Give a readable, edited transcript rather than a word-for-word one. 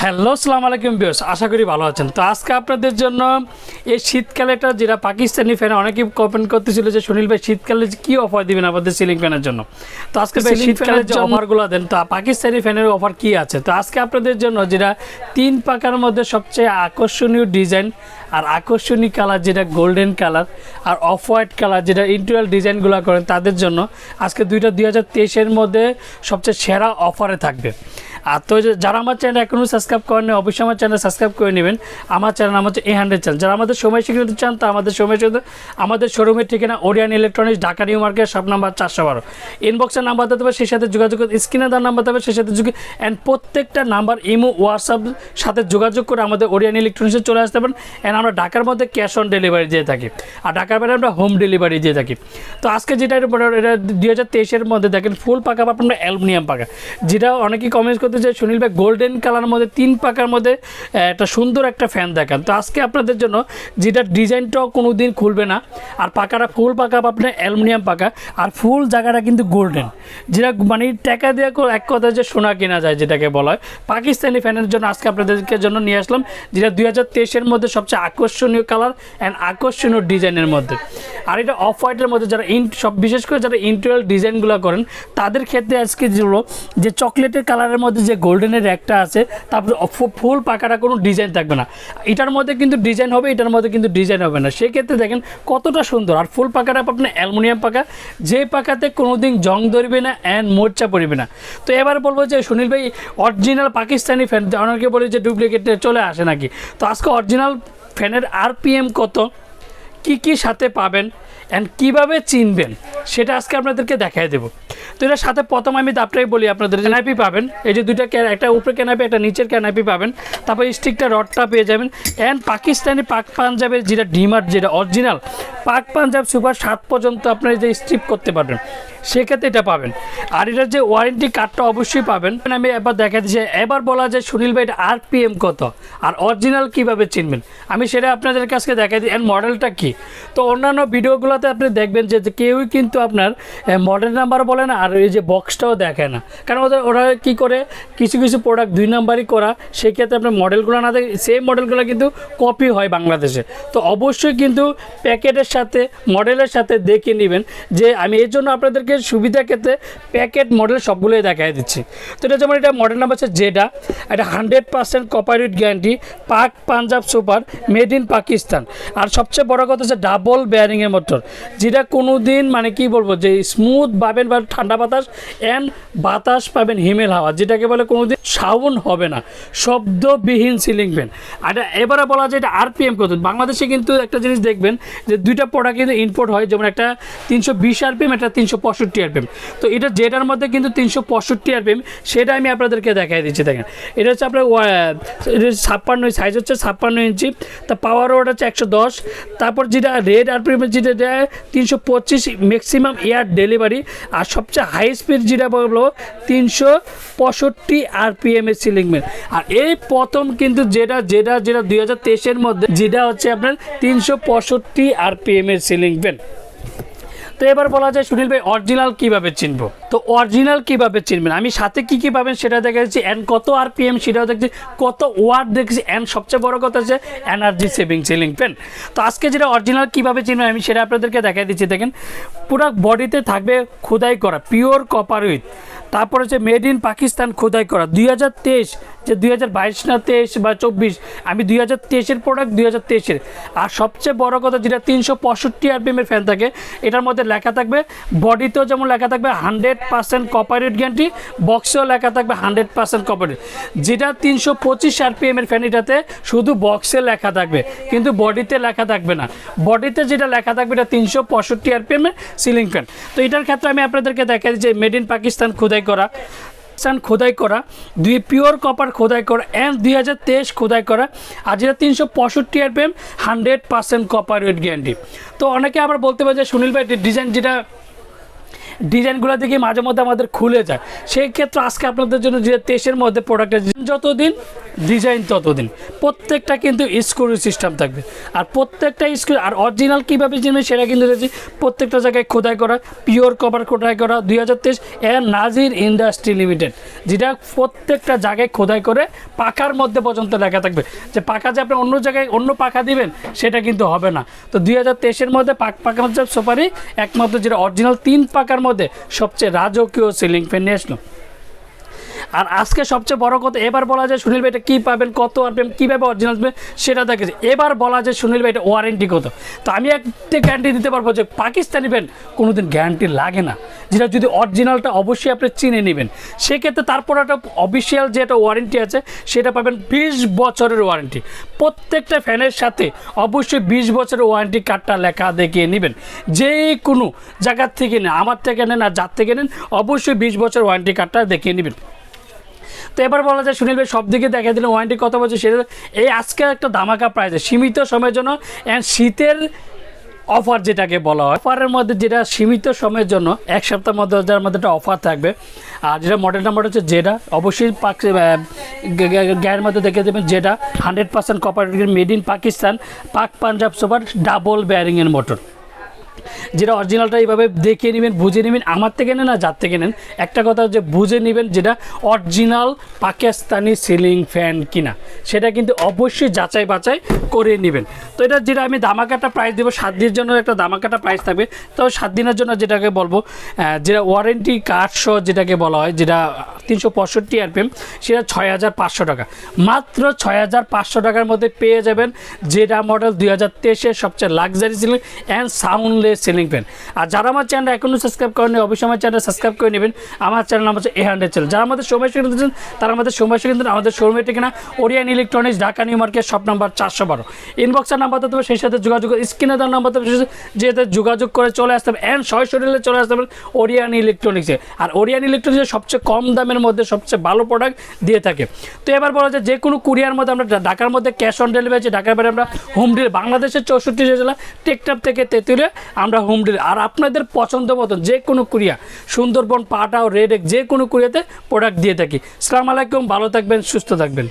Hello আসসালামু আলাইকুম viewers, আশা করি ভালো আছেন। তো আজকে আপনাদের জন্য এই শীতকালে একটা যেটা পাকিস্তানি ফ্যান অনেকেই কমেন্ট করতেছিল যে সুনীল ভাই শীতকালে কী অফার দিবেন আমাদের সিলিং ফ্যানের জন্য। তো আজকে শীতকালের যে অফারগুলো দেন, তো পাকিস্তানি ফ্যানের অফার কী আছে, তো আজকে আপনাদের জন্য যেটা 3 পাকার মধ্যে সবচেয়ে আকর্ষণীয় ডিজাইন আর আকর্ষণীয় কালার যেটা গোল্ডেন কালার আর অফ হোয়াইট কালার যেটা ইন্টেরিয়র ডিজাইনগুলো করেন তাদের জন্য আজকে 2023-এর মধ্যে সবচেয়ে সেরা অফারে থাকবে। আর তো যারা আমার চ্যানেল এখনও সাবস্ক্রাইব করেন অবশ্যই আমার চ্যানেল সাবস্ক্রাইব করে নেবেন। আমার চ্যানেল নাম হচ্ছে A100 চ্যানেল। যারা আমাদের সময় শিখতে চান তা আমাদের সময় শিখতে আমাদের শোরুমের ঠিকানা Orion Electronics, Dhaka New Market, shop number 412। ইনবক্সের নাম্বার দিতে হবে, সেই সাথে যোগাযোগ স্ক্রিনে দেওয়ার নাম্বার দেবে, সেই সাথে যোগাযোগ অ্যান্ড প্রত্যেকটা নাম্বার ইমো হোয়াটসঅ্যাপ সাথে যোগাযোগ করে আমাদের ওরিয়ান ইলেকট্রনিক্সে চলে আসতে পারেন। অ্যান্ড আমরা ঢাকার মধ্যে ক্যাশ অন ডেলিভারি দিয়ে থাকি আর ঢাকার বাইরে আমরা হোম ডেলিভারি দিয়ে থাকি। তো আজকে যেটা এটা 2023-এর মধ্যে দেখেন ফুল পাকা বা আপনার অ্যালুমিনিয়াম পাকা, যেটা অনেকেই কমেন্টস করতে চাই সুনীল ভাই গোল্ডেন কালার মধ্যে 3 পাকার মধ্যে একটা সুন্দর একটা ফ্যান দেখান। তো আজকে আপনাদের জন্য যেটা ডিজাইনটাও কোনো দিন খুলবে না আর পাকাটা ফুল পাকা বা আপনার অ্যালুমিনিয়াম পাকা আর ফুল জায়গাটা কিন্তু গোল্ডেন, যেটা মানে টাকা দিয়ে এক কথা যে সোনা কেনা যায় যেটাকে বলা হয়। পাকিস্তানি ফ্যানের জন্য আজকে আপনাদেরকে জন্য নিয়ে আসলাম যেটা 2023-এর মধ্যে সবচেয়ে আকর্ষণীয় কালার অ্যান্ড আকর্ষণীয় ডিজাইনের মধ্যে। আর এটা অফ হোয়াইটের মধ্যে যারা সব বিশেষ করে যারা ইন্টেরিয়র ডিজাইনগুলো করেন তাদের ক্ষেত্রে আজকে যেগুলো যে চকলেটের কালারের মধ্যে যে গোল্ডেনের একটা আছে, তারপরে ফুল পাকাটা কোনো ডিজাইন থাকবে না। এটার মধ্যে কিন্তু ডিজাইন হবে, এটার মধ্যে কিন্তু ডিজাইন হবে না। সেক্ষেত্রে দেখেন কতটা সুন্দর। আর ফুল পাকাটা আপনার অ্যালুমিনিয়াম পাকা, যে পাকাতে কোনো দিন জং ধরবে না অ্যান্ড মোর্চা পড়বে না। তো এবার বলবো যে সুনীল ভাই অরিজিনাল পাকিস্তানি ফ্যান, অনেকে বলে যে ডুপ্লিকেট চলে আসে নাকি। তো আজকে অরিজিনাল ফ্যানের RPM কত, কি সাথে পাবেন অ্যান্ড কীভাবে চিনবেন সেটা আজকে আপনাদেরকে দেখাই দেবো। তো এটার সাথে প্রথম আমি দাপটাই বলি, আপনাদের ক্যানাপি পাবেন, এই যে দুইটা একটা উপরে ক্যানাপি একটা নিচের ক্যানাপি পাবেন, তারপর স্টিকটা রডটা পেয়ে যাবেন। অ্যান্ড পাকিস্তানি পাক পাঞ্জাবের যেটা ডিমার্ট যেটা অরিজিনাল পাক পাঞ্জাব সুপার 7 পর্যন্ত আপনারা যে স্ট্রিপ করতে পারবেন সেক্ষেত্রে এটা পাবেন। আর এটার যে ওয়ারেন্টি কার্ডটা অবশ্যই পাবেন। আমি এবার দেখা দিচ্ছি, এবার বলা যায় সুনীল ভাই এটা RPM কত আর অরিজিনাল কীভাবে চিনবেন আমি সেটা আপনাদের কাছে দেখাই দিই। অ্যান্ড মডেলটা কী, তো অন্যান্য ভিডিওগুলোতে আপনি দেখবেন যে কেউই কিন্তু আপনার মডেল নাম্বার বলে না আর এই যে বক্সটাও দেখায় না, কারণ ওরা কী করে কিছু কিছু প্রোডাক্ট 2 নাম্বারই করা, সেক্ষেত্রে আপনার মডেলগুলো না দেখে সেই মডেলগুলো কিন্তু কপি হয় বাংলাদেশে। তো অবশ্যই কিন্তু প্যাকেটের সাথে মডেলের সাথে দেখে নেবেন। যে আমি এই জন্য আপনাদেরকে সুবিধা ক্ষেত্রে প্যাকেট মডেল সবগুলোই দেখাই দিচ্ছি। তো এটা যেমন এটা মডেল নাম্বার হচ্ছে যেটা এটা 100% copper wound guarantee, Pak Punjab super, made in Pakistan. আর সবচেয়ে বড় কথা হচ্ছে ডাবল বেয়ারিংয়ের মোটর, যেটা কোনো দিন মানে কি বলবো যে স্মুথ পাবেন বা ঠান্ডা বাতাস অ্যান্ড বাতাস পাবেন হিমেল হাওয়া, যেটাকে বলে কোনো দিন সাউন্ড হবে না, শব্দবিহীন সিলিং ফ্যান। আর এবারে বলা যায় এটা RPM কত। বাংলাদেশে কিন্তু একটা জিনিস দেখবেন যে দুইটা প্রোডাক্ট কিন্তু ইম্পোর্ট হয়, যেমন একটা 320 RPM একটা 365 RPM। তো এটা যেটার মধ্যে কিন্তু 365 RPM, সেটা আমি আপনাদেরকে দেখাই দিচ্ছি। দেখেন এটা হচ্ছে আপনার 56 সাইজ হচ্ছে 56 ইঞ্চি, তা পাওয়ার ওয়াট হচ্ছে 110। তারপর যেটা রেড RPM যেটা 325 ম্যাক্সিমাম এয়ার ডেলিভারি। আর সবচেয়ে হাই স্পিড যেটা বলবো 365 RPM এর সিলিং ফ্যান। আর এই প্রথম কিন্তু যেটা 2023-এর মধ্যে যেটা হচ্ছে আপনার 365 RPM এর সিলিং ফ্যান। তো এবার বলা যায় সুনীল ভাই অরিজিনাল কীভাবে চিনবো, তো অরিজিনাল কীভাবে চিনবেন আমি সাথে কী পাবেন সেটা দেখা যাচ্ছে, অ্যান্ড কত RPM সেটাও দেখছি, কত ওয়াট দেখছি, অ্যান্ড সবচেয়ে বড় কথা হচ্ছে এনার্জি সেভিং সিলিং ফ্যান। তো আজকে যেটা অরিজিনাল কীভাবে চিনবেন আমি সেটা আপনাদেরকে দেখাই দিচ্ছি। দেখেন পুরো বডিতে থাকবে খোদাই করা পিওর কপার উইথ, তারপর হচ্ছে মেড ইন পাকিস্তান খোদাই করা 2023, যে 2022 না 23 বা 24, আমি 2023-এর প্রোডাক্ট 2023-এর। আর সবচেয়ে বড় কথা যেটা 365 RPM এর ফ্যান থাকে, এটার মধ্যে লেখা থাকবে বডিতেও যেমন লেখা থাকবে 100% কপারউড গ্যারান্টি, বক্সেও লেখা থাকবে 100% কপারউড। যেটা 325 RPM এর ফ্যান এটাতে শুধু বক্সে লেখা থাকবে কিন্তু বডিতে লেখা থাকবে না। বডিতে যেটা লেখা থাকবে এটা 365 RPM এর সিলিং ফ্যান। তো এটার ক্ষেত্রে আমি আপনাদেরকে দেখাই যে মেড ইন পাকিস্তান খোদাই করা দুই পিওর কপার খোদাই করা অ্যান্ড 2023 খোদাই করা। আর যেটা 365 RPM 100% কপার ওয়েট গ্যারান্টি। তো অনেকে আবার বলতে পারে যে সুনীল ভাই ডিজাইন যেটা ডিজাইনগুলো দেখে মাঝে মধ্যে আমাদের খুলে যায়। সেই ক্ষেত্রে আজকে আপনাদের জন্য যে 23-এর মধ্যে প্রোডাক্টের যতদিন ডিজাইন ততদিন, প্রত্যেকটা কিন্তু স্ক্রু সিস্টেম থাকবে। আর প্রত্যেকটা স্ক্রু আর অরিজিনাল কীভাবে চিনবে সেটা কিন্তু প্রত্যেকটা জায়গায় খোদাই করা, পিওর কভার খোদাই করা 2023 এর নাজির ইন্ডাস্ট্রি লিমিটেড, যেটা প্রত্যেকটা জায়গায় খোদাই করে পাখার মধ্যে পর্যন্ত লেখা থাকবে। যে পাখা যে আপনি অন্য জায়গায় অন্য পাখা দিবেন সেটা কিন্তু হবে না। তো 2023-এর মধ্যে পাখা সোফারই একমাত্র যেটা অরিজিনাল 3 পাখার মধ্যে সবচেয়ে রাজকীয় সিলিং ফ্যান নিয়ে আসলো। আর আজকে সবচেয়ে বড় কথা, এবার বলা যায় সুনীল ভাই এটা কী পাবেন, কত পাবেন, কীভাবে অরিজিনাল পাবেন সেটা দেখেছি। এবার বলা যায় সুনীল ভাই এটা ওয়ারেন্টি কত। তো আমি একটা গ্যারান্টি দিতে পারবো যে পাকিস্তানি ফ্যান কোনো দিন গ্যারান্টি লাগে না, যেটা যদি অরিজিনালটা অবশ্যই আপনি চিনে নেবেন। সেক্ষেত্রে তারপর একটা অফিসিয়াল যে একটা ওয়ারেন্টি আছে সেটা পাবেন 20 বছরের ওয়ারেন্টি। প্রত্যেকটা ফ্যানের সাথে অবশ্যই 20 বছরের ওয়ারেন্টি কার্ডটা লেখা দেখিয়ে নেবেন। যে কোনো জায়গার থেকে নেন, আমার থেকে নেন আর যার থেকে নেন, অবশ্যই 20 বছর ওয়ারেন্টি কার্ডটা দেখিয়ে নেবেন। তো এবার বলা যায় সুনীল ভাই সব দিকে দেখা দিলে ওয়ারেন্টি কত বলছে সেটা এই আজকে একটা ধামাকা প্রাইসে সীমিত সময়ের জন্য অ্যান্ড শীতের অফার যেটাকে বলা হয়, অফারের মধ্যে যেটা সীমিত সময়ের জন্য 1 সপ্তাহের মধ্যে যার মধ্যে একটা অফার থাকবে। আর যেটা মডেল নাম্বার হচ্ছে যেটা অবশ্যই গায়ের মধ্যে দেখে দেবেন, যেটা 100% কপার মেড ইন পাকিস্তান পাক পাঞ্জাব সুপার ডাবল বেয়ারিংয়ের মোটর, যেটা অরিজিনালটা এইভাবে দেখিয়ে নেবেন, বুঝে নেবেন। আমার থেকে নেন আর যার থেকে নেন একটা কথা যে বুঝে নেবেন যেটা অরিজিনাল পাকিস্তানি সিলিং ফ্যান কিনা সেটা কিন্তু অবশ্যই যাচাই বাছাই করে নেবেন। তো এটা যেটা আমি ধামাকাটা প্রাইস দেবো 7 দিনের জন্য একটা ধামাকাটা প্রাইস থাকবে। তো 7 দিনের জন্য যেটাকে বলবো যেটা ওয়ারেন্টি কার্ড সহ যেটাকে বলা হয়, যেটা 365 RPM, সেটা 6500 টাকা, মাত্র 6500 টাকার মধ্যে পেয়ে যাবেন যেটা মডেল 2023-এর সবচেয়ে luxury ceiling and soundless ceiling fan. আর যারা আমার চ্যানেল এখনও সাবস্ক্রাইব করেনি অবশ্যই আমার চ্যানেল সাবস্ক্রাইব করে নেবেন। আমার চ্যানেল নাম হচ্ছে A100 চ্যানেল। যারা আমাদের সময় কিনতে চান তারা আমাদের সময় কিনতে আমাদের শোরুমের ঠিকানা Orion Electronics, Dhaka New Market, shop number 412। ইনবক্সের নাম্বার তো সেই সাথে যোগাযোগ, স্ক্রিনে দেওয়ার নাম্বার তো যেতে যোগাযোগ করে চলে আসতে হবে অ্যান্ড সরাসরি চলে আসতে হবে ওরিয়ান ইলেকট্রনিক্সে। আর ওরিয়ান ইলেকট্রনিক্সে সবচেয়ে কম দামের মধ্যে সবচেয়ে ভালো প্রোডাক্ট দিয়ে থাকে। তো এবার বলা যায় যে কোনো কুরিয়ার মধ্যে আমরা ঢাকার মধ্যে ক্যাশ অন ডেলিভারি আছে, ঢাকার বাইরে আমরা হোম ডেলিভারি, বাংলাদেশের 64 জেলা টেকটাপ থেকে তেঁতুলে আমরা হোম ডেলিভারি। আর আপনাদের পছন্দ মতন যে কোনো কুরিয়া, সুন্দরবন, পাটাও, রেড, যে কোনো কুরিয়াতে প্রোডাক্ট দিয়ে থাকি। আসসালামু আলাইকুম, ভালো থাকবেন, সুস্থ থাকবেন।